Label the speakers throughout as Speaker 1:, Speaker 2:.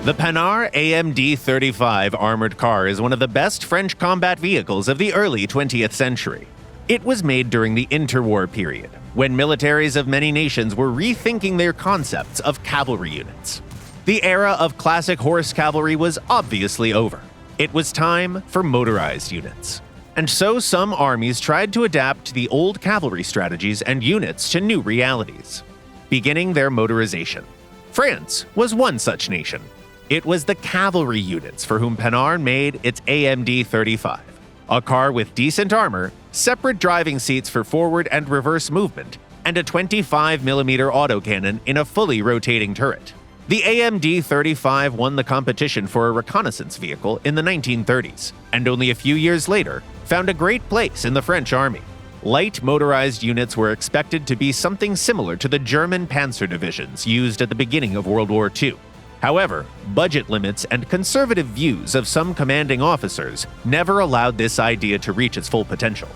Speaker 1: The Panhard AMD.35 armored car is one of the best French combat vehicles of the early 20th century. It was made during the Interwar period, when militaries of many nations were rethinking their concepts of cavalry units. The era of classic horse cavalry was obviously over. It was time for motorized units. And so some armies tried to adapt the old cavalry strategies and units to new realities, beginning their motorization. France was one such nation. It was the cavalry units for whom Panhard made its AMD.35, a car with decent armor, separate driving seats for forward and reverse movement, and a 25mm autocannon in a fully rotating turret. The AMD.35 won the competition for a reconnaissance vehicle in the 1930s, and only a few years later, found a great place in the French army. Light motorized units were expected to be something similar to the German panzer divisions used at the beginning of World War II. However, budget limits and conservative views of some commanding officers never allowed this idea to reach its full potential.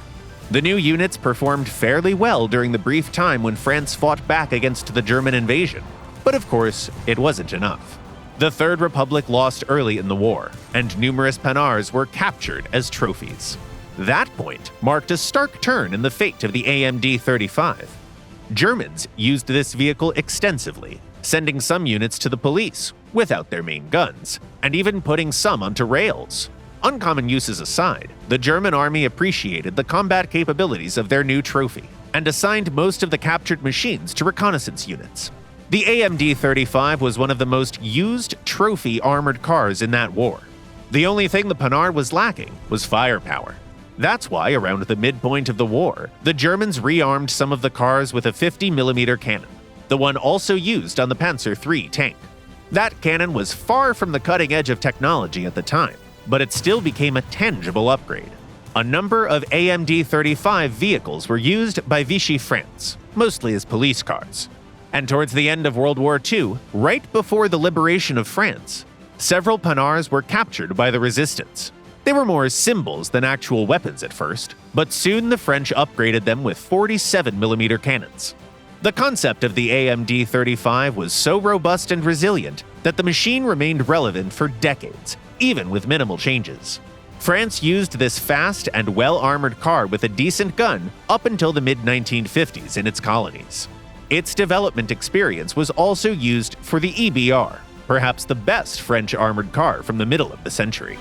Speaker 1: The new units performed fairly well during the brief time when France fought back against the German invasion, but of course, it wasn't enough. The Third Republic lost early in the war, and numerous Panhards were captured as trophies. That point marked a stark turn in the fate of the AMD.35. Germans used this vehicle extensively, sending some units to the police without their main guns, and even putting some onto rails. Uncommon uses aside, the German army appreciated the combat capabilities of their new trophy, and assigned most of the captured machines to reconnaissance units. The AMD.35 was one of the most used trophy armored cars in that war. The only thing the Panhard was lacking was firepower. That's why, around the midpoint of the war, the Germans rearmed some of the cars with a 50mm cannon, the one also used on the Panzer III tank. That cannon was far from the cutting edge of technology at the time, but it still became a tangible upgrade. A number of AMD.35 vehicles were used by Vichy France, mostly as police cars. And towards the end of World War II, right before the liberation of France, several Panhards were captured by the resistance. They were more symbols than actual weapons at first, but soon the French upgraded them with 47mm cannons. The concept of the AMD.35 was so robust and resilient that the machine remained relevant for decades, even with minimal changes. France used this fast and well-armored car with a decent gun up until the mid-1950s in its colonies. Its development experience was also used for the EBR, perhaps the best French armored car from the middle of the century.